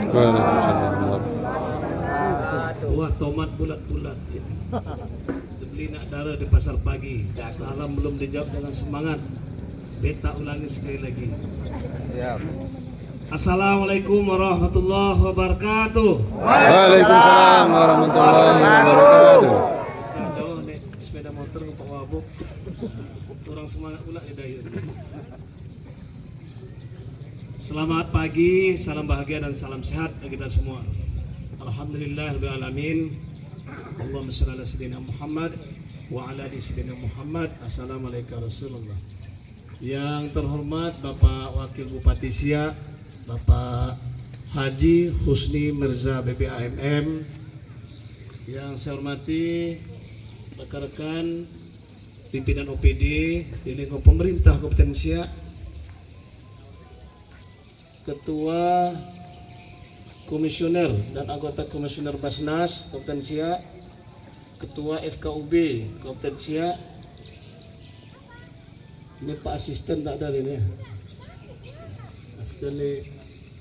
Waalaikumsalam. Wah, tomat bulat-bulat sih. Dibeli nak darah di pasar pagi. Salam belum dijawab dengan semangat. Beta ulangi sekali lagi. Siap. Assalamualaikum warahmatullahi wabarakatuh. Waalaikumsalam warahmatullahi wabarakatuh. Jauh nih sepeda motor ke Pak Wabuk. Kurang semangat pula ya Dayun. Selamat pagi, salam bahagia dan salam sehat bagi kita semua. Alhamdulillahirabbil alamin. Allahumma shalli ala sayyidina Muhammad wa ala ali sayyidina Muhammad. Assalamualaikum Rasulullah. Yang terhormat Bapak Wakil Bupati Siak, Bapak Haji Husni Mirza BPAMM. Yang saya hormati rekan-rekan pimpinan OPD di lingkup pemerintah Kabupaten Siak, Ketua Komisioner dan anggota Komisioner Basnas Kabupaten Siak, Ketua FKUB Kabupaten Siak. Ini Pak Asisten tak ada ini ya. Asisten ini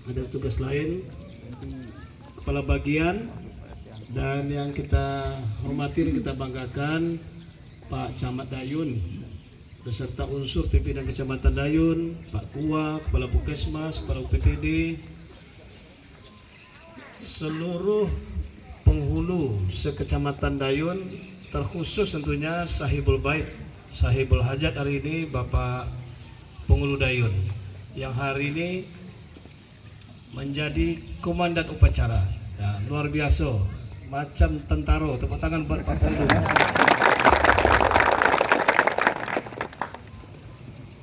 ada tugas lain, kepala bagian, dan yang kita hormati dan kita banggakan Pak Camat Dayun beserta unsur pimpinan Kecamatan Dayun, Pak Kua, Kepala Puskesmas, Kepala UPTD, seluruh penghulu sekecamatan Dayun, terkhusus tentunya Sahibul Bait, Sahibul Hajat hari ini Bapak Penghulu Dayun yang hari ini menjadi komandan upacara. Ya, luar biasa, macam tentara. Tepuk tangan buat Pak Penghulu.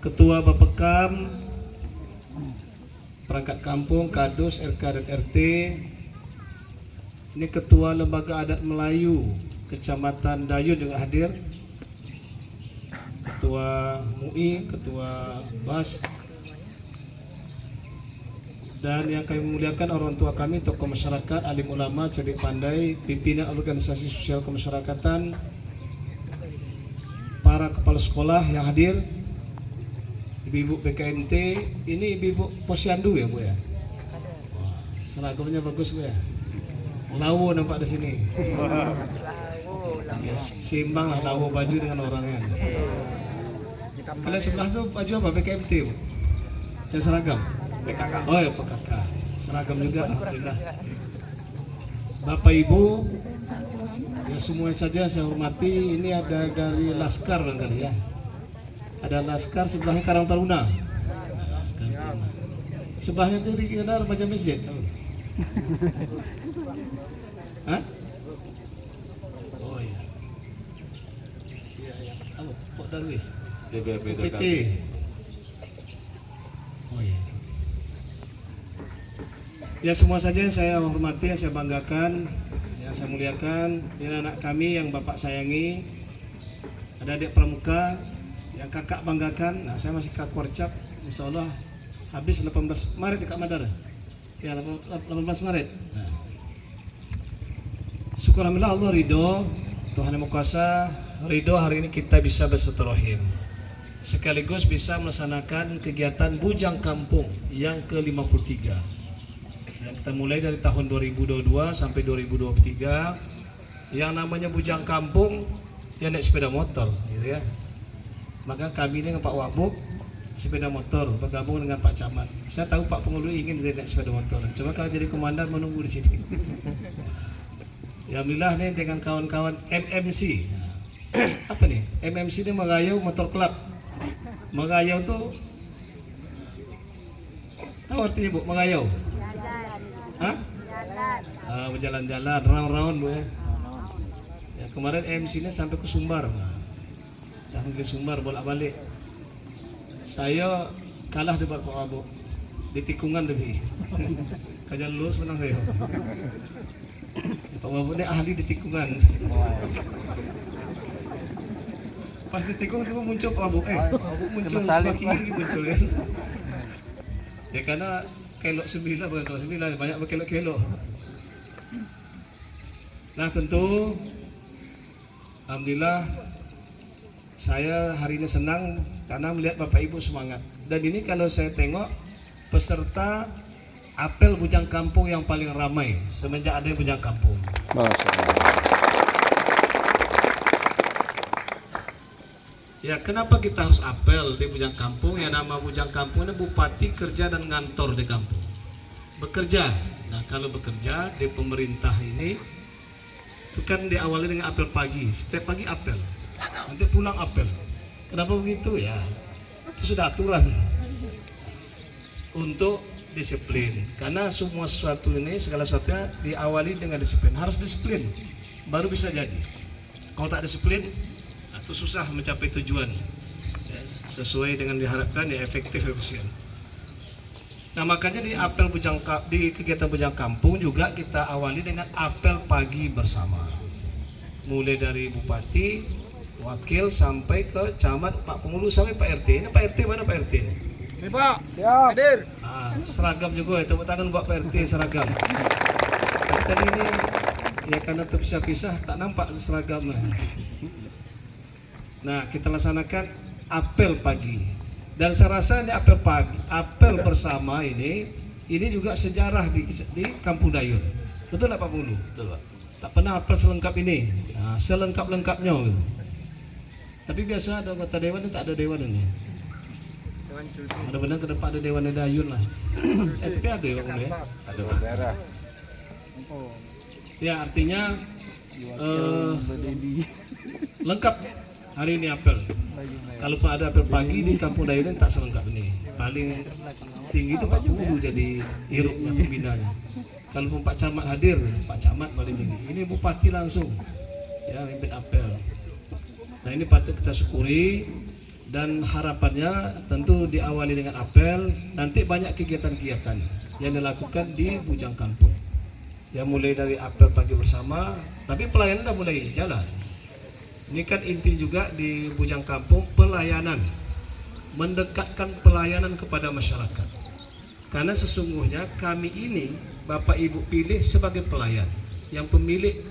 Ketua Bapekam, perangkat kampung, Kadus, RK dan RT. Ini Ketua Lembaga Adat Melayu Kecamatan Dayun juga hadir. Ketua MUI, Ketua BAS, dan yang kami muliakan orang tua kami, tokoh masyarakat, alim ulama, cerdik pandai, pimpinan organisasi sosial kemasyarakatan, para kepala sekolah yang hadir, ibu-ibu BKMT, ini ibu-ibu posyandu ya Bu ya? Wah, seragamnya bagus Bu ya? Lawo nampak di sini. Ya, simbang lah lawo baju dengan orangnya. Kalian sebelah tuh baju apa? BKMT Bu? Yang seragam? PKK. Oh ya PKK. Seragam juga, alhamdulillah. Bapak Ibu, ya semua saja saya hormati. Ini ada dari Laskar barangkali ya. Ada Laskar, sebelahnya Karang Taruna. Sebelahnya kiri kanan Baca Masjid. Hah? Oh iya. Iya ya. Apa? Pak Darwis. PT. Oh iya. Ya semua saja yang saya hormati, yang saya banggakan, yang saya muliakan. Ini anak kami yang Bapak sayangi. Ada adik pramuka yang kakak banggakan. Nah, saya masih kakak Warcap, insya Allah habis 18 Maret di Kak Madar ya, 18 Maret. Nah, syukur alhamdulillah Allah ridho, Tuhan yang Maha Kuasa ridho hari ini kita bisa bersilaturahim sekaligus bisa melaksanakan kegiatan Bujang Kampung yang ke-53 yang kita mulai dari tahun 2022 sampai 2023. Yang namanya Bujang Kampung ya naik sepeda motor gitu ya. Maka kami dengan Pak Wabuk sepeda motor bergabung dengan Pak Camat. Saya tahu Pak Penghulu ingin naik sepeda motor. Coba kalau jadi komandan menunggu di sini. Ya alhamdulillah nih dengan kawan-kawan MMC. Apa nih? MMC ini Magayau Motor Club. Magayau tuh tahu artinya Bu? Magayau? Hah? Berjalan-jalan, round-round Bu ya. Ya kemarin MC-nya sampai ke Sumbar. Dah ke Sumbar bolak-balik. Saya kalah debat Pak Wabu di tikungan lebih. Kajian lulus menang saya. Pak Wabu ini ahli di tikungan. Pas di tikung itu muncul Pak Wabu. Pak Wabu muncul semakin tinggi muncul kan. Ya karena kelok 9 bukan kelok 9 banyak berkelok-kelok. Nah tentu alhamdulillah saya hari ini senang karena melihat Bapak Ibu semangat. Dan ini kalau saya tengok peserta apel Bujang Kampung yang paling ramai semenjak ada Bujang Kampung. Masya Allah. Ya, kenapa kita harus apel di Bujang Kampung? Ya, nama Bujang Kampung ini bupati kerja dan ngantor di kampung. Bekerja. Nah, kalau bekerja di pemerintah ini itu kan diawali dengan apel pagi. Setiap pagi apel. Nanti pulang apel. Kenapa begitu? Ya, itu sudah aturan. Untuk disiplin. Karena semua sesuatu ini, segala sesuatunya diawali dengan disiplin. Harus disiplin. Baru bisa jadi. Kalau tak disiplin, itu susah mencapai tujuan ya, sesuai dengan diharapkan ya efektif efisien. Nah, makanya di apel di kegiatan Bujang Kampung juga kita awali dengan apel pagi bersama, mulai dari bupati, wakil sampai ke camat, Pak Pengulu sampai Pak RT. Ini Pak RT mana Pak RT ini? Ini Pak, hadir. Seragam juga ya, tepuk tangan buat Pak RT seragam. Tadi ini ya karena terpisah-pisah tak nampak seragamnya. Nah, kita laksanakan apel pagi. Dan saya rasa ini apel pagi, apel bersama ini juga sejarah di Kampung Dayun. Betul tak Pak Mulu? Betul Pak. Tak pernah apel selengkap ini. Nah, selengkap-lengkapnya gitu. Tapi biasa ada anggota dewan dan tak ada dewan ini. Mudah-mudahan ke depan ada dewan Dayun lah. Tapi ada ya Pak Mulu ya? Ada daerah. Ya, artinya lengkap. Hari ini apel. Kalaupun ada apel pagi di Kampung Dayun tak selengkap ini. Paling tinggi itu Pak Pengulu jadi hirupnya pembinanya. Kalaupun Pak Camat hadir, Pak Camat paling tinggi. Ini bupati langsung ya mimpin apel. Nah, ini patut kita syukuri dan harapannya tentu diawali dengan apel. Nanti banyak kegiatan-kegiatan yang dilakukan di Bujang Kampung. Ya, mulai dari apel pagi bersama, tapi pelayanan sudah mulai jalan. Ini kan inti juga di Bujang Kampung, pelayanan, mendekatkan pelayanan kepada masyarakat. Karena sesungguhnya kami ini Bapak Ibu pilih sebagai pelayan, yang pemilik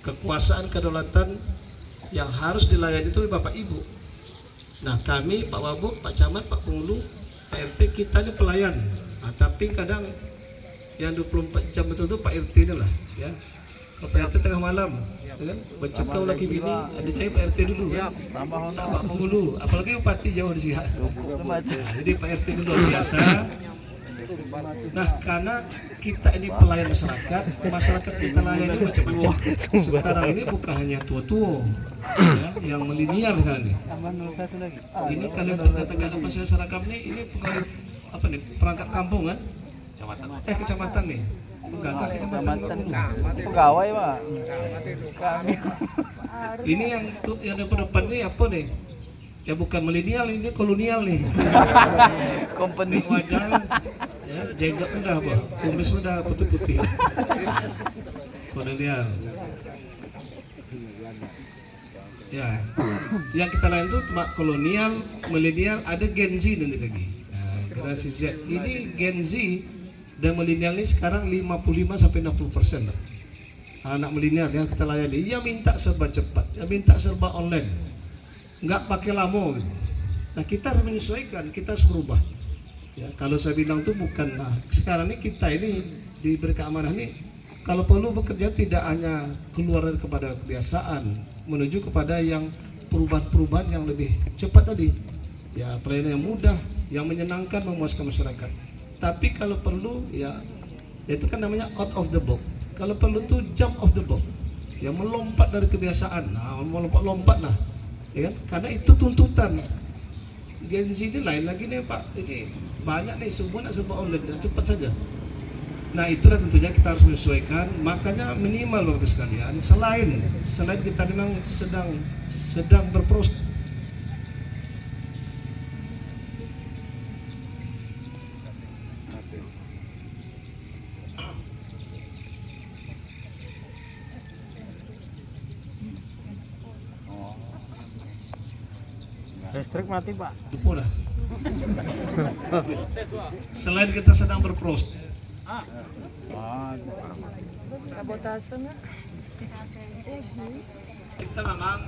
kekuasaan kedaulatan yang harus dilayani itu Bapak Ibu. Nah, kami Pak Wabuk, Pak Camat, Pak Pengulu, Pak RT kita ini pelayan. Nah, tapi kadang yang 24 jam itu Pak RT ini lah ya. Pak RT tengah malam, ya kan? Becet kau lagi bini, ada cari Pak RT dulu kan? Tak Pak Pengulu, apalagi bupati jauh di sini. Nah, jadi Pak RT dulu biasa. Nah, karena kita ini pelayan masyarakat, masyarakat kita layani macam-macam. Sekarang ini bukan hanya tua-tua, ya, yang milenial sekarang ini. Ini kalian katakan apa saya seragam ini pegawai apa nih? Perangkat kampung kan? Kecamatan nih. Enggak kecamatan. Pegawai Pak. Kami. Ini yang depan ini apa nih? Ya bukan milenial, ini kolonial nih. Company. Wajah, ya jenggot udah apa? Kumis udah putih-putih. Kolonial. Ya, yang kita lain tuh cuma kolonial, milenial, ada Gen Z nanti lagi. Nah, generasi Z. Ini Gen Z dan milenial ini sekarang 55-60%. Anak milenial yang kita layani, ia minta serba cepat, ia minta serba online, nggak pakai lama gitu. Nah, kita harus menyesuaikan, kita harus berubah. Ya, kalau saya bilang tuh bukan, nah, sekarang ini kita ini diberi keamanan ini, kalau perlu bekerja tidak hanya keluar kepada kebiasaan, menuju kepada yang perubahan-perubahan yang lebih cepat tadi. Ya, pelayanan yang mudah, yang menyenangkan, memuaskan masyarakat. Tapi kalau perlu ya itu kan namanya out of the box. Kalau perlu tuh jump off the box. Ya, melompat dari kebiasaan. Nah, melompat-lompat lah. Ya kan? Karena itu tuntutan. Gen Z ini lain lagi nih Pak. Ini banyak nih semua nak serba online dan cepat saja. Nah, itulah tentunya kita harus menyesuaikan. Makanya minimal Bapak sekalian, selain kita memang sedang berproses. Listrik mati Pak. Udah. Selain kita sedang berproses, Sabotase nggak? kita memang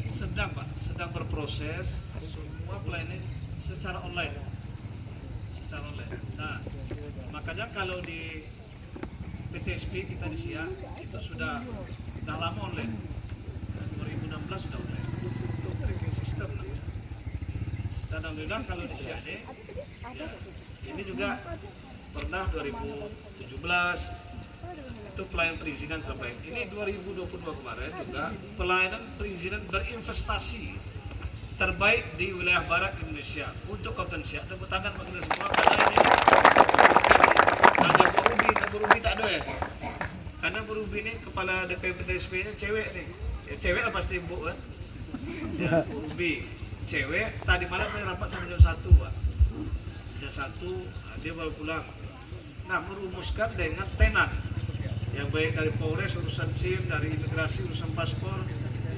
sedang berproses semua pelayanan secara online. secara online. Nah, makanya kalau di PTSP kita di SIA itu sudah lama online. 2016 sudah online untuk tracking system. Dan alhamdulillah kalau di SIA ya, ini juga pernah 2017 itu pelayanan perizinan terbaik. Ini 2022 kemarin juga pelayanan perizinan berinvestasi terbaik di wilayah barat Indonesia untuk Kabupaten Siak. Tepuk tangan bagi kita semua karena ini ada Bu Ruby tak ada ya. Karena Bu Ruby ini kepala DPP PTSP-nya cewek nih. Ya, cewek lah pasti Bu kan. Ya, Bu Ruby cewek. Tadi malam saya rapat sampai jam 1 Pak. Jam 1 dia baru pulang. Nah, merumuskan dengan tenan yang baik dari Polres urusan SIM, dari imigrasi urusan paspor,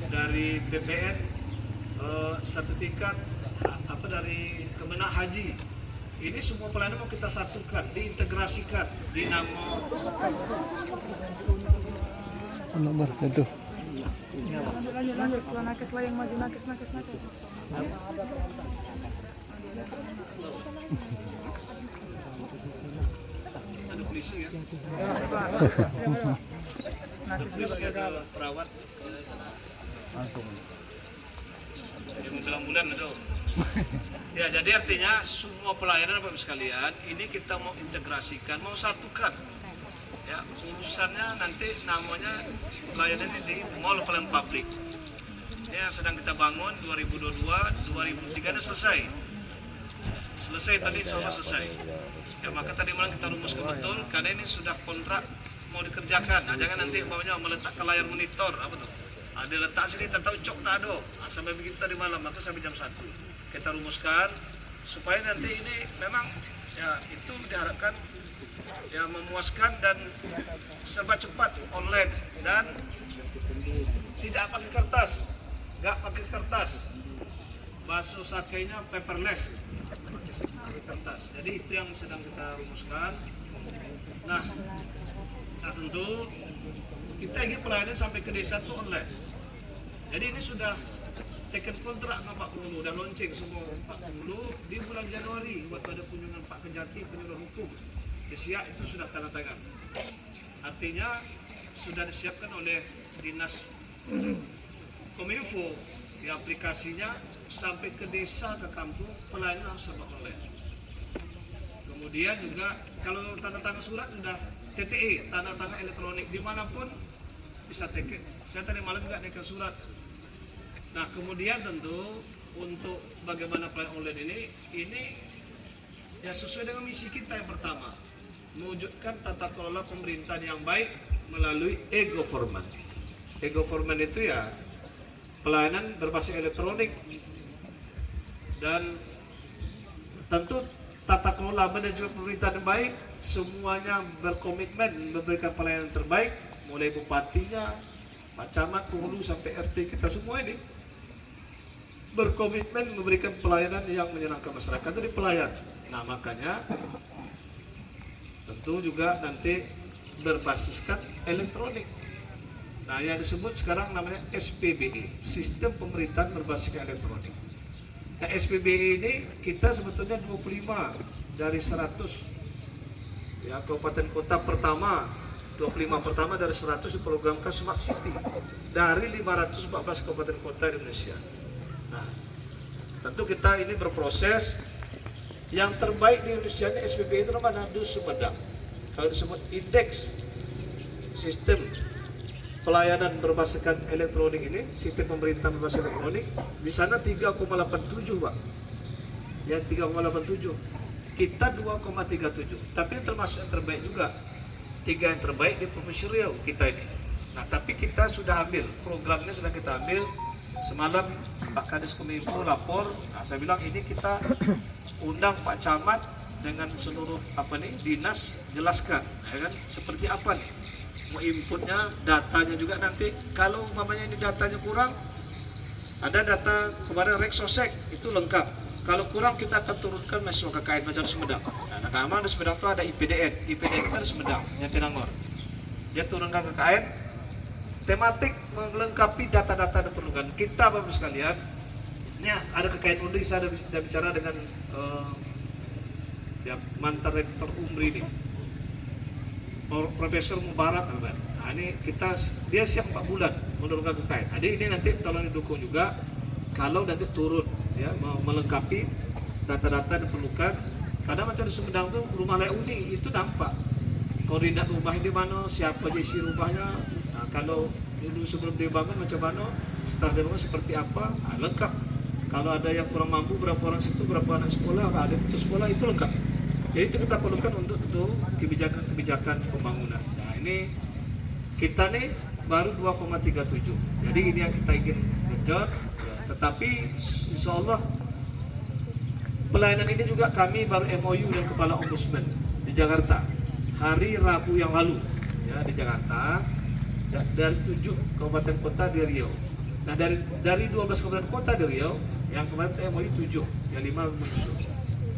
dari BPN sertifikat apa dari Kemenak Haji. Ini semua pelayanan mau kita satukan, diintegrasikan di nama Nomor itu. Lanjut, setelah nakes lah yang maju, nakes. ada polisi ya. Ada polisi, ada perawat sana. Yang bilang bulan ada. Ya, jadi artinya semua pelayanan Bapak Ibu sekalian ini kita mau integrasikan, mau satukan. Ya, urusannya nanti namanya pelayanan ini di Mall Pelayanan Publik. Ya, yang sedang kita bangun 2022, 2003 selesai. Selesai tadi, insya Allah selesai. Ya, maka tadi malam kita rumuskan betul karena ini sudah kontrak mau dikerjakan. Nah, jangan nanti umpamanya meletakkan layar monitor apa tuh. Ada letak sini tertahu cok tak ada. Nah, sampai begitu tadi malam, maka sampai jam 1 kita rumuskan supaya nanti ini memang ya itu diharapkan ya memuaskan dan serba cepat online dan tidak pakai kertas, nggak pakai kertas. Bahasa sakainya paperless, pakai kertas. Jadi itu yang sedang kita rumuskan. Nah tentu kita ingin pelayanan sampai ke desa itu online. Jadi ini sudah taken kontrak dengan Pak Penghulu dan launching semua Pak Penghulu di bulan Januari waktu ada kunjungan Pak Kejati penyuluh hukum di Siak itu sudah tanda tangan. Artinya sudah disiapkan oleh Dinas Kominfo di aplikasinya sampai ke desa ke kampung pelayanan harus serba online. Kemudian juga kalau tanda tangan surat sudah TTE, tanda tangan elektronik dimanapun bisa taken. Saya tadi malam juga naikkan surat. Nah kemudian tentu untuk bagaimana pelayanan online ini ya sesuai dengan misi kita yang pertama, mewujudkan tata kelola pemerintahan yang baik melalui e-government. E-government itu ya pelayanan berbasis elektronik dan tentu tata kelola manajemen pemerintahan yang baik, semuanya berkomitmen memberikan pelayanan terbaik, mulai bupatinya, Pak Camat, Penghulu sampai RT kita semua ini berkomitmen memberikan pelayanan yang menyenangkan masyarakat dari pelayan. Nah makanya tentu juga nanti berbasiskan elektronik. Nah yang disebut sekarang namanya SPBE, Sistem Pemerintahan Berbasis Elektronik. Nah SPBE ini kita sebetulnya 25 dari 100 ya kabupaten kota pertama, 25 pertama dari 100 diprogramkan Smart City dari 514 kabupaten kota di Indonesia. Nah, tentu kita ini berproses. Yang terbaik di Indonesia ini SPBE itu namanya Dus Sumedang. Kalau disebut indeks sistem pelayanan berbasiskan elektronik ini, sistem pemerintahan berbasis elektronik, di sana 3,87 Pak. Yang 3,87. Kita 2,37. Tapi termasuk yang terbaik juga. 3 yang terbaik di Provinsi Riau kita ini. Nah, tapi kita sudah ambil programnya, sudah kita ambil. Semalam Pak Kadis Kominfo lapor. Nah, saya bilang ini kita undang Pak Camat dengan seluruh dinas, jelaskan ya kan seperti apa nih mau inputnya, datanya juga nanti kalau umpamanya ini datanya kurang, ada data kemarin Reksosek itu lengkap, kalau kurang kita akan turunkan mahasiswa KKN macam Sumedang. Nah keamanan di Sumedang itu ada IPDN itu ada Sumedang, Jatinangor, dia turunkan KKN tematik melengkapi data-data diperlukan. Kita Bapak sekalian, ini ada KKN Undri, saya sudah bicara dengan ya mantan rektor UMRI ini, Profesor Mubarak. Nah, ini dia siap 4 bulan menurunkan KKN. Jadi ini nanti tolong didukung juga kalau nanti turun ya melengkapi data-data diperlukan. Karena macam di Sumedang tuh rumah layak huni itu nampak koordinat rumah di mana, siapa aja isi rumahnya. Nah, kalau dulu sebelum dibangun macam mana, setelah dibangun seperti apa, lengkap. Kalau ada yang kurang mampu, berapa orang situ, berapa anak sekolah, ada putus sekolah, itu lengkap. Jadi itu kita perlukan untuk kebijakan pembangunan. Nah ini kita nih baru 2,37. Jadi ini yang kita ingin genjot. Ya, tetapi insya Allah pelayanan ini juga kami baru MOU dengan Kepala Ombudsman di Jakarta hari Rabu yang lalu ya di Jakarta dari 7 kabupaten kota di Riau. Nah dari 12 kabupaten kota di Riau yang kemarin MOU 7, yang 5 menyusul.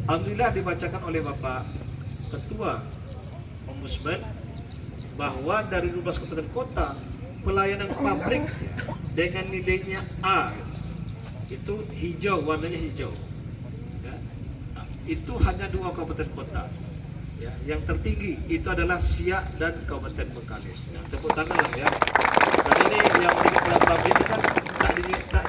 Alhamdulillah dibacakan oleh Bapak Ketua Ombudsman bahwa dari 12 kabupaten kota pelayanan publik dengan nilainya A itu hijau, warnanya hijau. Itu hanya 2 kabupaten kota. Ya, yang tertinggi itu adalah Siak dan Kabupaten Bengkalis. Nah, tepuk tangan lah ya. Karena ini yang menjadi pabrik itu kan tak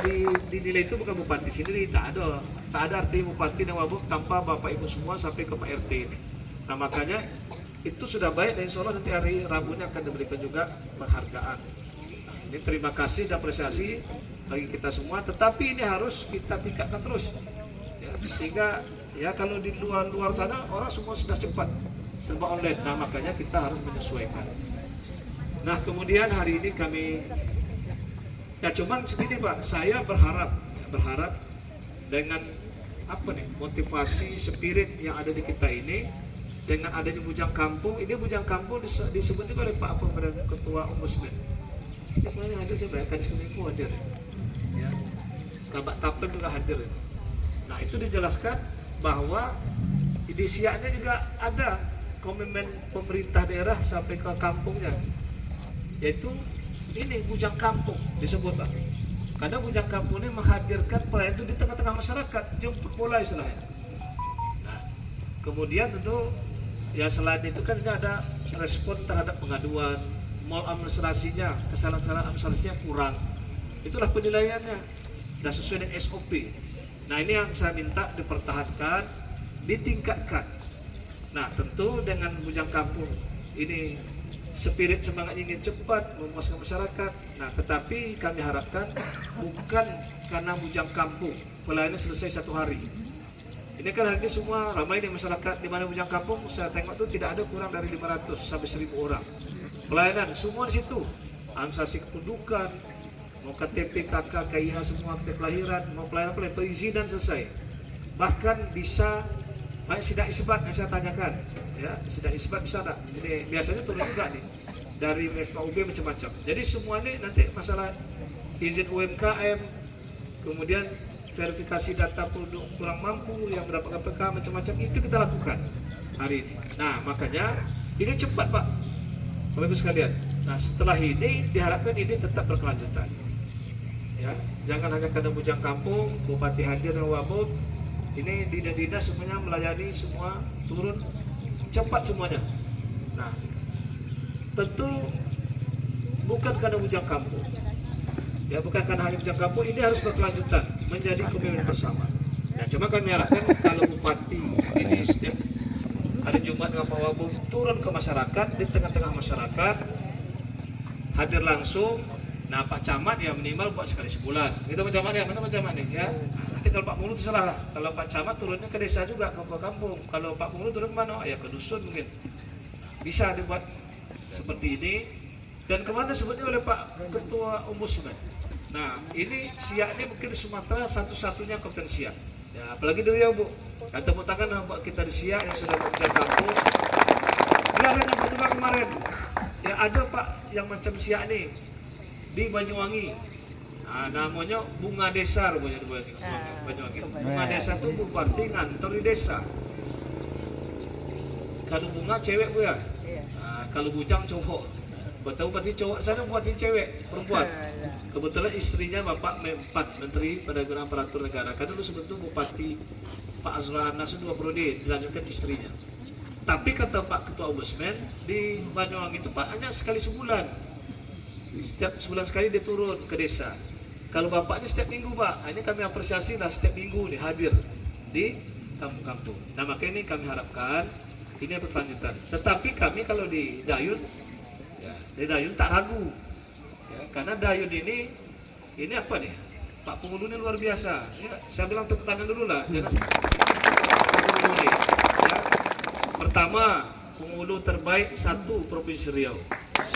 dinilai itu bukan bupati sendiri, tak ada arti bupati dan wabuk tanpa bapak ibu semua sampai ke Pak RT ini. Nah makanya itu sudah baik dan insya Allah nanti hari Rabu ini akan diberikan juga penghargaan. Nah, ini terima kasih dan apresiasi bagi kita semua. Tetapi ini harus kita tingkatkan terus. Ya, sehingga ya kalau di luar sana orang semua sudah cepat serba online. Nah makanya kita harus menyesuaikan. Nah kemudian hari ini kami ya cuman segini Pak, saya berharap dengan apa nih motivasi spirit yang ada di kita ini dengan adanya Bujang Kampung. Ini Bujang Kampung disebut juga oleh Pak Ketua Ombudsman. Ini kemarin hadir, saya bayangkan Kominfo hadir ya, Kabak Tapem juga hadir. Nah itu dijelaskan bahwa di Siaknya juga ada komitmen pemerintah daerah sampai ke kampungnya, yaitu ini Bujang Kampung disebut Pak. Karena Bujang Kampung ini menghadirkan pelayanan itu di tengah-tengah masyarakat, jemput bola istilahnya. Nah, kemudian tentu ya selain itu kan ini ada respon terhadap pengaduan, mal administrasinya, kesalahan-kesalahan administrasinya kurang. Itulah penilaiannya, dan sesuai dengan SOP. Nah ini yang saya minta dipertahankan, ditingkatkan. Nah tentu dengan Bujang Kampung ini spirit semangat ingin cepat memuaskan masyarakat. Nah tetapi kami harapkan bukan karena Bujang Kampung pelayanan selesai 1 hari. Ini kan hari ini semua ramai di masyarakat. Di mana Bujang Kampung saya tengok tuh tidak ada kurang dari 500 sampai 1000 orang. Pelayanan semua di situ, administrasi kependudukan, mau KTP, KK, KIH semua, akte kelahiran, mau pelayanan perizinan selesai. Bahkan bisa sidang isbat yang saya tanyakan, ya sidang isbat bisa tak? Ini biasanya turun juga nih dari FKUB macam-macam. Jadi semua ini nanti masalah izin UMKM, kemudian verifikasi data penduduk kurang mampu yang berapa KPK macam-macam itu kita lakukan hari ini. Nah makanya ini cepat Pak, Bapak Ibu sekalian. Nah setelah ini diharapkan ini tetap berkelanjutan. Ya, jangan hanya karena Bujang Kampung, Bupati hadir dan wabuk, ini dinas-dinas semuanya melayani semua, turun cepat semuanya. Nah, tentu bukan karena Bujang Kampung, ya bukan karena hanya Bujang Kampung, ini harus berkelanjutan menjadi komitmen bersama. Nah, cuma kami harapkan kalau Bupati ini setiap hari Jumat dengan Pak Wabuk turun ke masyarakat, di tengah-tengah masyarakat, hadir langsung. Nah Pak Camat ya minimal buat sekali sebulan. Gitu Pak Camat ya, mana Pak Camat nih ya. Nanti kalau Pak Mulu terserah. Kalau Pak Camat turunnya ke desa juga, ke kampung. Kalau Pak Mulu turun ke mana? Ya ke dusun mungkin. Bisa dibuat seperti ini. Dan kemana sebutnya oleh Pak Ketua Ombudsman. Nah ini Siak ini mungkin di Sumatera satu-satunya Kabupaten Siak. Ya apalagi di Riau Bu. Ya, tepuk tangan buat kita di Siak yang sudah bekerja kampung. Ya ada yang juga kemarin. Ya ada Pak yang macam Siak nih di Banyuwangi. Nah, namanya Bunga Desa rupanya di Banyuwangi. Bunga Desa itu bupati ngantor di desa. Kalau Bunga cewek Bu ya. Nah, kalau Bujang cowok. Betul bupati cowok sana bupati cewek perempuan. Kebetulan istrinya Bapak Menteri Perdagangan Aparatur Negara. Kan dulu sebetulnya Bupati Pak Azra Anas 2 periode dilanjutkan istrinya. Tapi kata Pak Ketua Ombudsman di Banyuwangi itu Pak hanya sekali sebulan. Setiap sebulan sekali dia turun ke desa. Kalau bapaknya setiap minggu Pak, ini kami apresiasi lah setiap minggu nih hadir di kampung-kampung. Nah makanya ini kami harapkan ini berkelanjutan. Tetapi kami kalau di Dayun, ya, di Dayun tak ragu, ya, karena Dayun ini apa nih? Pak Penghulu ini luar biasa. Ya, saya bilang tepuk tangan dulu lah. Jangan Penghulu ini. Ya. Pertama, penghulu terbaik 1 Provinsi Riau.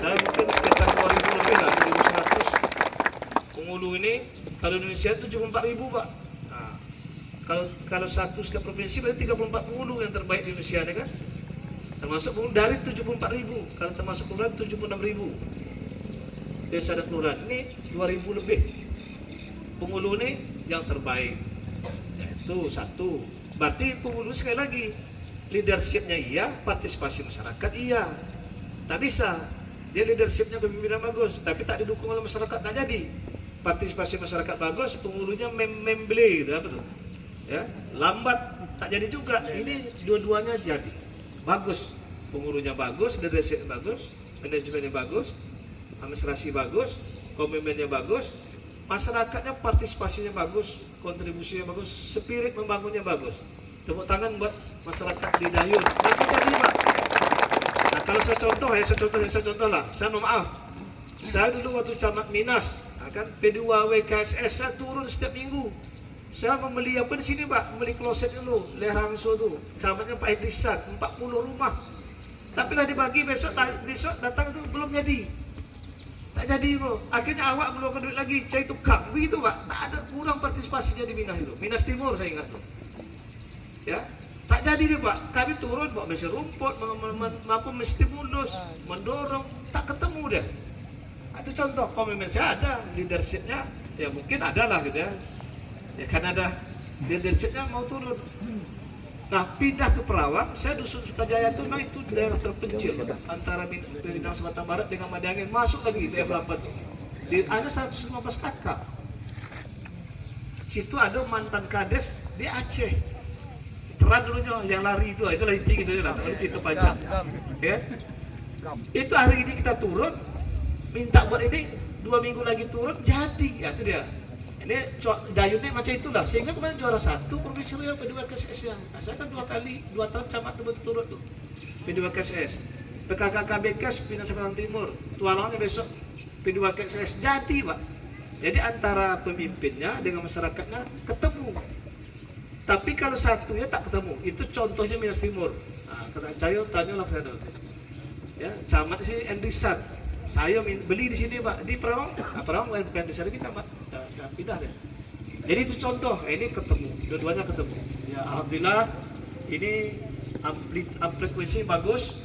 Saya mungkin sekitar 2000 lebih lah, 2100. Penghulu ini kalau Indonesia 74.000 Pak. Nah, kalau 1 setiap provinsi berarti 34 penghulu yang terbaik di Indonesia, ya kan? Termasuk penghulu dari 74.000. Kalau termasuk kelurahan 76.000. Desa dan kelurahan ini 2.000 lebih. Penghulu ini yang terbaik. Yaitu 1. Berarti penghulu sekali lagi leadershipnya iya, partisipasi masyarakat iya. Tak bisa. Dia leadershipnya kepemimpinan bagus, tapi tak didukung oleh masyarakat tak jadi. Partisipasi masyarakat bagus, penghulunya memble gitu apa tuh? Ya, lambat tak jadi juga. Ini dua-duanya jadi. Bagus. Penghulunya bagus, leadershipnya bagus, manajemennya bagus, administrasi bagus, komitmennya bagus, masyarakatnya partisipasinya bagus, kontribusinya bagus, spirit membangunnya bagus. Tepuk tangan buat masyarakat di Dayun. Nanti jadi Pak. Nah kalau saya contoh lah. Saya mohon maaf. Saya dulu waktu camat Minas, kan P2W KSS saya turun setiap minggu. Saya membeli apa di sini Pak? Membeli kloset dulu, Lerangso tuh. Camatnya Pak Edrisan, 40 rumah. Tapi lah dibagi besok datang itu belum jadi. Tak jadi bro. Akhirnya awak mengeluarkan duit lagi, cari tukang. Begitu Pak. Tak ada kurang partisipasinya di Minas itu. Minas Timur saya ingat tuh. Ya, tak jadi dia Pak. Kami turun bawa mesin rumput, menstimulus, mendorong, tak ketemu dia. Itu contoh komitmen saya ada, leadershipnya ya mungkin ada lah gitu ya. Ya kan ada leadershipnya mau turun. Nah pindah ke Perawang, saya dusun Sukajaya itu, nah itu daerah terpencil antara Minang Sumatera Barat dengan Madiangin, masuk lagi di F8 tuh. Ada 115 kakak. Situ ada mantan kades di Aceh. Teran dulunya yang lari itulah inti gitu ya, tapi cerita panjang. Ya. Itu hari ini kita turun, minta buat ini 2 minggu lagi turun jadi, ya itu dia. Ini Dayun ini macam itulah, sehingga kemarin juara 1 Provinsi Riau P2 KSS yang. Nah, saya kan 2 tahun camat turun tuh. P2 KSS. PKKBKS Pinang Selatan Timur. Tualangannya besok P2 KSS jadi, Pak. Jadi antara pemimpinnya dengan masyarakatnya ketemu. Tapi kalau satunya tak ketemu, itu contohnya Minas Timur. Nah, kata Cayo, tanyalah ke sana. Ya, camat si Endrisan. Saya beli di sini Pak, di Perawang. Nah, Perawang bukan di sana lagi camat. Dah pindah deh. Jadi itu contoh, ini ketemu, dua-duanya ketemu. Ya, alhamdulillah ini frekuensi bagus.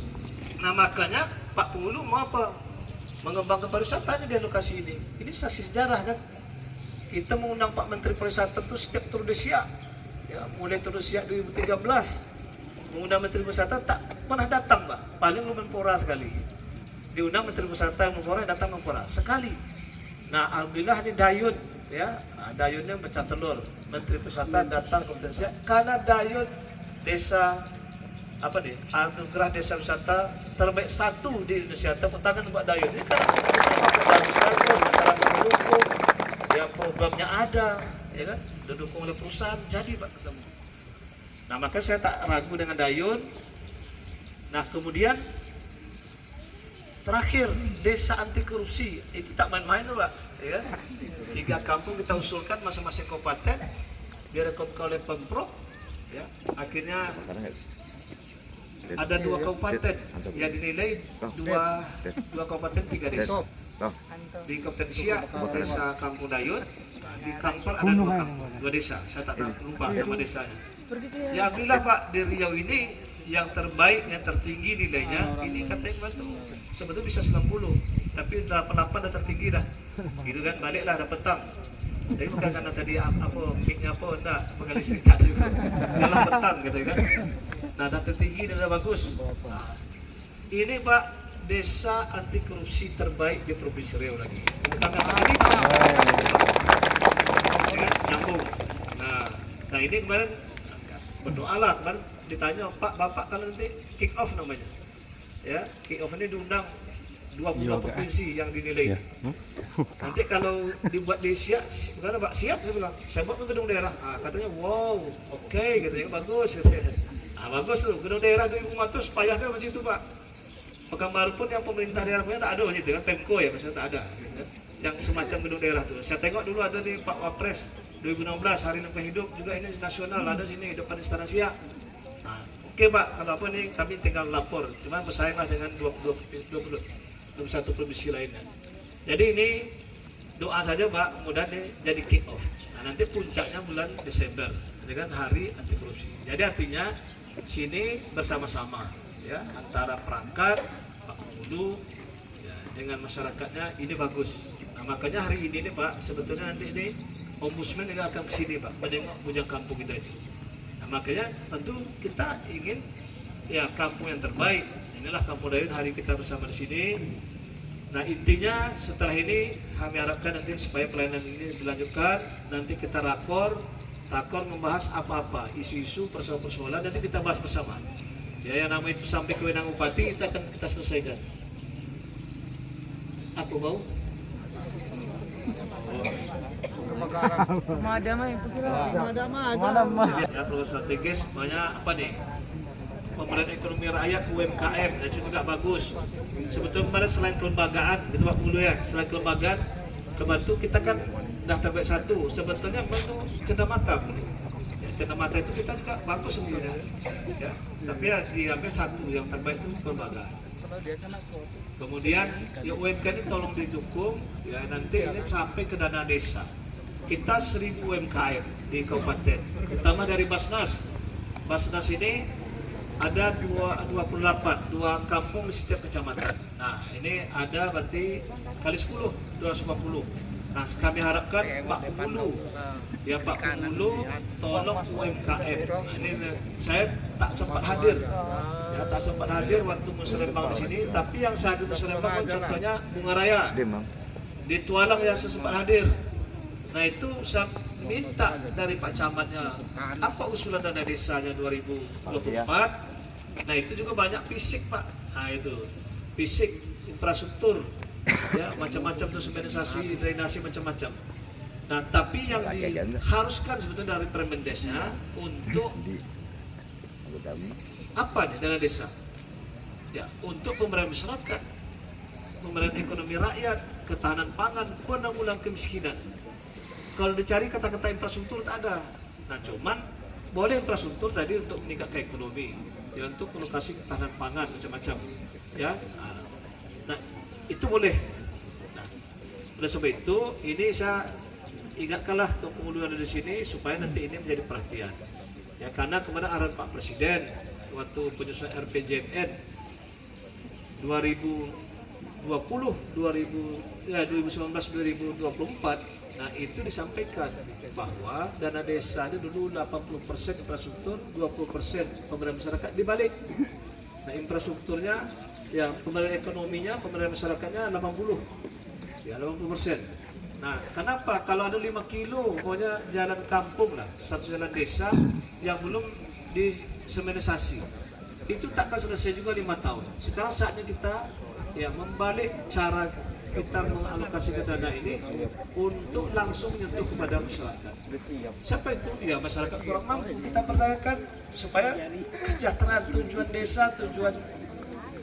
Nah makanya Pak Penghulu mau apa? Mengembangkan pariwisata di lokasi ini. Ini saksi sejarah kan. Kita mengundang Pak Menteri Pariwisata itu setiap tur Desia. Ya, mulai terus sejak 2013 mengundang Menteri Wisata tak pernah datang Pak, paling lu Menpora sekali. Diundang Menteri Wisata Menpora datang Menpora sekali. Nah alhamdulillah ini Dayun ya, Dayunnya pecah telur. Menteri Wisata datang kompetensi karena Dayun desa apa nih, anugerah desa wisata terbaik 1 di Indonesia. Tepuk tangan buat Dayun. Ini karena bagus masyarakat mendukung, ya programnya ada. Ya kan, didukung oleh perusahaan, jadi Pak ketemu. Nah maka saya tak ragu dengan Dayun. Nah kemudian terakhir desa anti korupsi itu tak main-main loh Pak. Ya, 3 kampung kita usulkan masing-masing kabupaten, direkomendasikan oleh Pemprov. Ya, akhirnya ada 2 kabupaten yang dinilai 2 kabupaten 3 desa. Di Kabupaten Siak, desa Kampung Dayun. Di Kampar ada 2 desa, saya tak lupa nama desanya. Ya alhamdulillah Pak, di Riau ini yang terbaik, yang tertinggi nilainya, ini katanya kemarin tuh sebetulnya bisa 90, tapi 88 dah tertinggi dah. Gitu kan, baliklah dah petang. Jadi bukan karena tadi apa mic-nya apa, enggak, pakai listrik tak juga. Dalam petang gitu kan. Nah, dah tertinggi dan dah bagus. Nah, ini Pak, desa anti korupsi terbaik di Provinsi Riau lagi. Tangan ini nyambung. Nah ini kemarin berdoalah. Kemarin ditanya, Pak, Bapak kalau nanti kick off namanya, ya kick off ini diundang 22 provinsi yang dinilai. Nanti kalau dibuat di siap, karena Pak siap, saya bilang, saya buat gedung daerah. Katanya, wow, oke, katanya bagus, katanya. Bagus tuh, gedung daerah 2.500 payahnya macam itu Pak. Pekanbaru pun yang pemerintah daerah punya tak ada macam itu kan, Pemko ya, maksudnya tak ada. Gitu. Yang semacam gedung daerah tuh. Saya tengok dulu ada di Pak Wapres 2016 Hari Nafkah Hidup juga ini nasional ada sini depan Istana Siak. Oke Pak, kalau apa nih kami tinggal lapor. Cuman bersainglah dengan 21 provinsi lainnya. Jadi ini doa saja Pak, mudah nih jadi kick off. Nah, nanti puncaknya bulan Desember dengan Hari Anti Korupsi. Jadi artinya sini bersama-sama ya antara perangkat, Pak Penghulu ya, dengan masyarakatnya ini bagus. Nah, makanya hari ini nih Pak, sebetulnya nanti ini Ombudsman juga akan ke sini Pak, menengok bujang kampung kita ini. Nah, makanya tentu kita ingin ya kampung yang terbaik. Inilah Kampung Dayun hari kita bersama di sini. Nah, intinya setelah ini kami harapkan nanti supaya pelayanan ini dilanjutkan, nanti kita rakor membahas apa-apa, isu-isu, persoalan-persoalan, nanti kita bahas bersama. Ya, yang nama itu sampai ke wewenang bupati itu akan kita selesaikan. Aku mau. Madam yang kira. Ya, program strategis banyak apa nih? Pemberdayaan ekonomi rakyat UMKM, dan itu juga bagus. Sebetulnya kemarin selain kelembagaan, gitu Pak Penghulu ya, selain kelembagaan, kemarin itu kita kan dah terbaik satu. Sebetulnya itu cenderamata, ya, cenderamata itu kita juga bagus sebetulnya, ya. Tapi ya diambil satu yang terbaik itu kelembagaan. Kemudian ya UMKM ini tolong didukung, ya nanti ini sampai ke dana desa. Kita 1000 UMKM di kabupaten, terutama dari Basnas. Basnas ini ada 28 kampung di setiap kecamatan. Nah, ini ada berarti kali 10, 250. Nah, kami harapkan Pak Penghulu, ya Pak Penghulu tolong UMKM. Nah, ini saya tak sempat hadir, ya tak sempat hadir waktu musrembang di sini. Tapi yang saya hadir musrembang contohnya Bunga Raya, di Tualang yang saya sempat hadir. Nah, itu saya minta dari Pak Camatnya apa usulan dana desanya 2024. Nah, itu juga banyak fisik Pak. Nah, itu fisik infrastruktur ya macam-macam tuh, urbanisasi, drainasi macam-macam. Nah, tapi yang diharuskan sebetulnya dari Permendesnya untuk apa nih dana desa? Ya, untuk pemberdayaan masyarakat, pemberdayaan ekonomi rakyat, ketahanan pangan, penanggulangan kemiskinan. Kalau dicari kata-kata infrastruktur tak ada. Nah, cuman boleh infrastruktur tadi untuk meningkatkan ekonomi, ya untuk lokasi ketahanan pangan macam-macam, ya. Nah, itu boleh. Nah, oleh sebab itu ini saya ingatkanlah ke penghulu yang ada di sini supaya nanti ini menjadi perhatian. Ya, karena kemarin arahan Pak Presiden waktu penyusunan RPJMN 2019-2024. Nah, itu disampaikan bahwa dana desa itu dulu 80% infrastruktur, 20% pemberdayaan masyarakat dibalik. Nah, infrastrukturnya, ya pemberdayaan ekonominya, pemberdayaan masyarakatnya 80, ya 80%. Nah, kenapa? Kalau ada 5 kilo, pokoknya jalan kampung lah, satu jalan desa yang belum disemenisasi, itu takkan selesai juga 5 tahun. Sekarang saatnya kita ya membalik cara kita mengalokasikan dana ini untuk langsung menyentuh kepada masyarakat. Siapa itu? Ya masyarakat kurang mampu kita berdayakan supaya kesejahteraan, tujuan desa, tujuan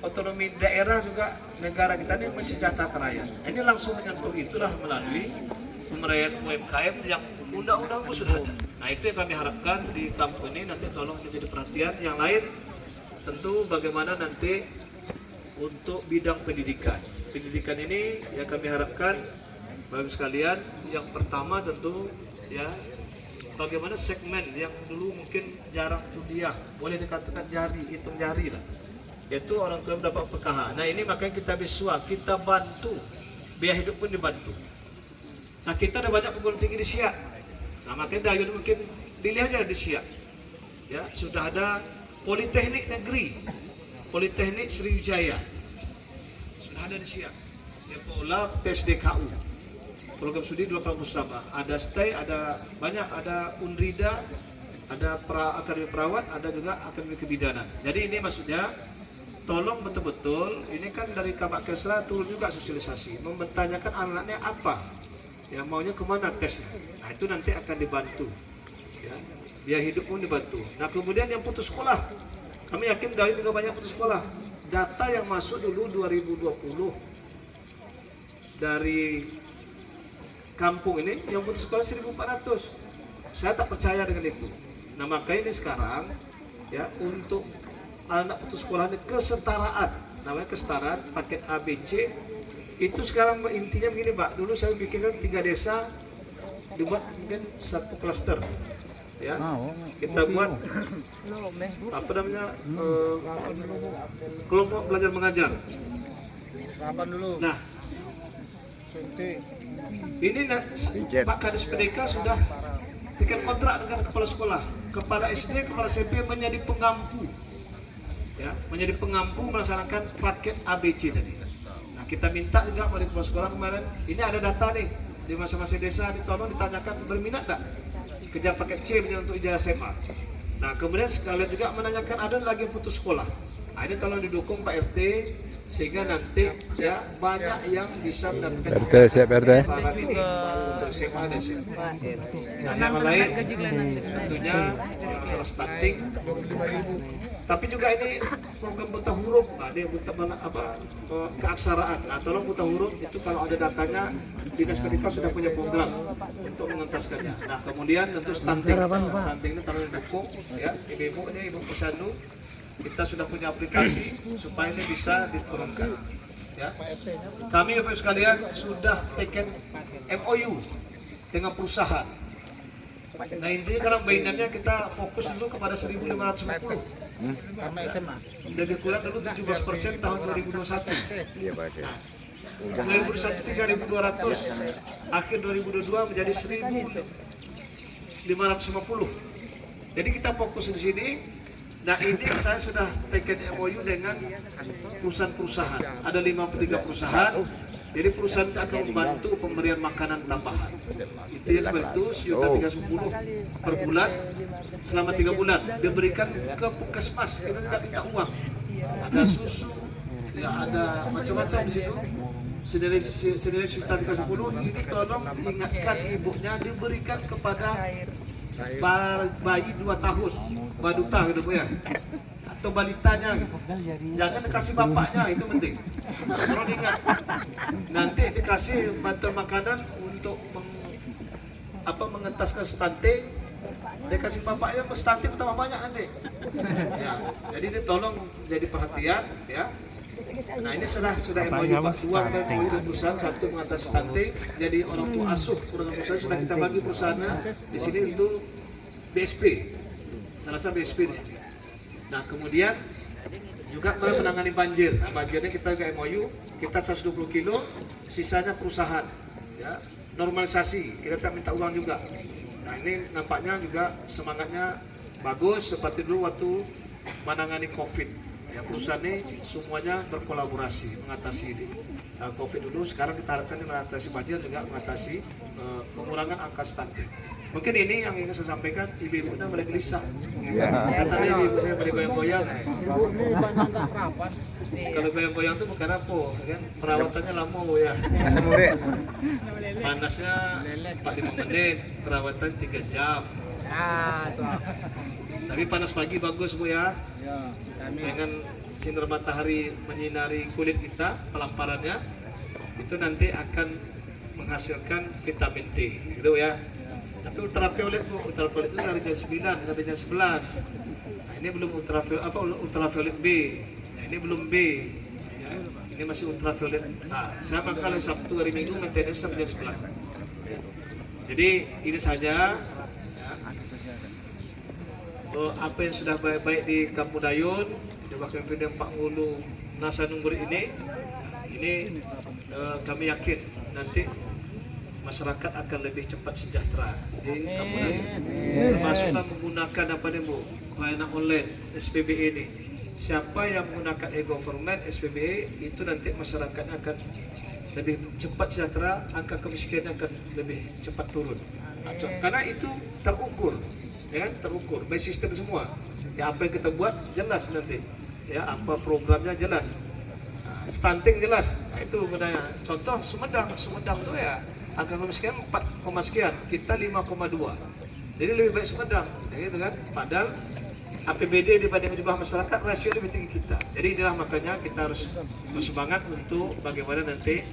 otonomi daerah juga negara kita ini mensejahterakan rakyat. Ini langsung menyentuh itulah melalui pemberdayaan UMKM yang undang-undang sudah ada. Nah, itu yang kami harapkan di kampung ini nanti tolong menjadi perhatian. Yang lain tentu bagaimana nanti untuk bidang pendidikan. Pendidikan ini yang kami harapkan Bapak sekalian, yang pertama tentu ya bagaimana segmen yang dulu mungkin jarang kuliah, boleh dikatakan hitung jari lah, yaitu orang tua mendapat PKH. Nah, ini makanya kita biswa, kita bantu biaya hidup pun dibantu. Nah, kita ada banyak perguruan tinggi di Siak. Nah, makanya Dayun mungkin dilihat aja di Siak. Ya, sudah ada Politeknik Negeri, Politeknik Sriwijaya. Ada di Siak, ya pola PSDKU, program studi 2 kampus sama, ada stay, ada banyak, ada Unrida, ada akademi perawat, ada juga akademi kebidanan. Jadi ini maksudnya tolong betul-betul, ini kan dari Kabak Kesra turun juga sosialisasi, membertanyakan anak-anaknya apa, ya maunya kemana tesnya. Nah itu nanti akan dibantu, ya, biaya hidup pun dibantu. Nah kemudian yang putus sekolah, kami yakin dari juga banyak putus sekolah. Data yang masuk dulu 2020 dari kampung ini yang putus sekolah 1.400. Saya tak percaya dengan itu. Nah makanya ini sekarang ya untuk anak putus sekolah ini kesetaraan, namanya kesetaraan paket ABC. Itu sekarang intinya begini Pak, dulu saya bikinkan 3 desa dibuat mungkin satu klaster, ya kita buat apa namanya kelompok belajar mengajar. Nah ini Pak Kadis PDK sudah bikin kontrak dengan kepala sekolah, kepala SD, kepala SMP menjadi pengampu, ya, menjadi pengampu melaksanakan paket ABC tadi. Nah kita minta juga dari kepala sekolah kemarin, ini ada data nih di masing-masing desa, ditolong ditanyakan berminat tak kejar paket C untuk ijazah SMA. Nah kemudian sekalian juga menanyakan ada lagi yang putus sekolah. Nah ini tolong didukung Pak RT sehingga nanti ya banyak yang bisa mendapatkan RT siap RT ini untuk SMA dan SMP. Nah yang lain tentunya masalah stunting. Tapi juga ini program buta huruf, ada yang buta keaksaraan. Nah, tolong buta huruf itu kalau ada datanya, Dinas Pendidikan sudah punya program untuk mengentaskannya. Nah, kemudian tentu stunting, stunting ini tolong didukung, ya, ibu-ibu ini Ibu Pesanu, kita sudah punya aplikasi supaya ini bisa diturunkan. Ya. Kami Bapak sekalian sudah taken MOU dengan perusahaan. Nah intinya sekarang mainannya kita fokus dulu kepada 1.550 karena SMA dan dikurang dulu 17% tahun 2021. Nah, 2021 3.200, akhir 2022 menjadi 1.550. Jadi kita fokus di sini. Nah ini saya sudah taken MOU dengan perusahaan-perusahaan. Ada 53 perusahaan. Jadi perusahaan akan membantu pemberian makanan tambahan. Itu ya seperti itu, 1.310 per bulan selama 3 bulan. Diberikan ke puskesmas, kita tidak minta uang. Ada susu, ya ada macam-macam di situ. Senilai 1.310 ini tolong ingatkan ibunya diberikan kepada bayi 2 tahun, baduta gitu ya. Atau balitanya, jangan dikasih bapaknya, itu penting. Tolong ingat, nanti dikasih bantuan makanan untuk mengentaskan stunting, dikasih bapaknya stunting tambah banyak nanti. Ya, jadi ini tolong jadi perhatian, ya. Nah ini sudah MOU Pak, 2 MOU dari perusahaan, 1 mengatasi stunting, jadi orang tua asuh perusahaan sudah kita bagi perusahaannya di sini untuk BSP, salah satu BSP di sini. Nah kemudian juga menangani banjir. Nah, banjirnya kita juga MOU, kita 120 kilo, sisanya perusahaan. Ya, normalisasi, kita tak minta uang juga. Nah ini nampaknya juga semangatnya bagus seperti dulu waktu menangani COVID. Ya, perusahaan ini semuanya berkolaborasi mengatasi ini. COVID dulu, sekarang kita harapkan ini mengatasi banjir juga mengatasi pengurangan angka stunting. Mungkin ini yang ingin saya sampaikan, ibu-ibunya mulai gelisah. Ya. Saya tadi ibu saya pada goyang-goyang. Kalau goyang-goyang itu bukan apa, kan? Perawatannya lama ya. Panasnya 45 menit, perawatan 3 jam. Tapi panas pagi bagus Bu ya. Dengan sinar matahari menyinari kulit kita, pelamparannya itu nanti akan menghasilkan vitamin D, gitu ya. Tapi ultraviolet Bu, ultraviolet itu dari jam 9 sampai jam 11. Nah, ini belum ultraviolet B. Nah, ini belum B. Ya, ini masih ultraviolet A. Saya bakal Sabtu hari Minggu maintenance sampai jam 11. Ya. Jadi ini saja. Apa yang sudah baik-baik di Kampung Dayun, di Wakil Pemda Pak Ngulu Nasa Nunggur ini kami yakin nanti masyarakat akan lebih cepat sejahtera di Kampung Dayun. Termasuklah menggunakan pelayanan online SPBE ini. Siapa yang menggunakan e-government SPBE itu nanti masyarakat akan lebih cepat sejahtera, angka kemiskinan akan lebih cepat turun. Karena itu terukur. ya kan, terukur, by sistem semua. Ya apa yang kita buat jelas nanti, ya apa programnya jelas, stunting jelas. Nah, itu sebenarnya contoh Sumedang tuh ya angka kemiskinan 4, sekian, kita 5,2. Jadi lebih baik Sumedang, ya gitu kan. Padahal APBD dibanding jumlah masyarakat rasio lebih tinggi kita. Jadi inilah makanya kita harus bersemangat untuk bagaimana nanti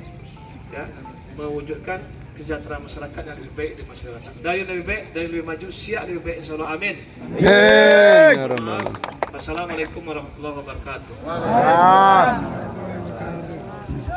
ya mewujudkan kesejahteraan masyarakat yang lebih baik di masyarakat. Daya lebih baik, daya lebih maju, siap lebih baik insyaallah. Amin. Ya Rabbal. Wassalamualaikum warahmatullahi wabarakatuh.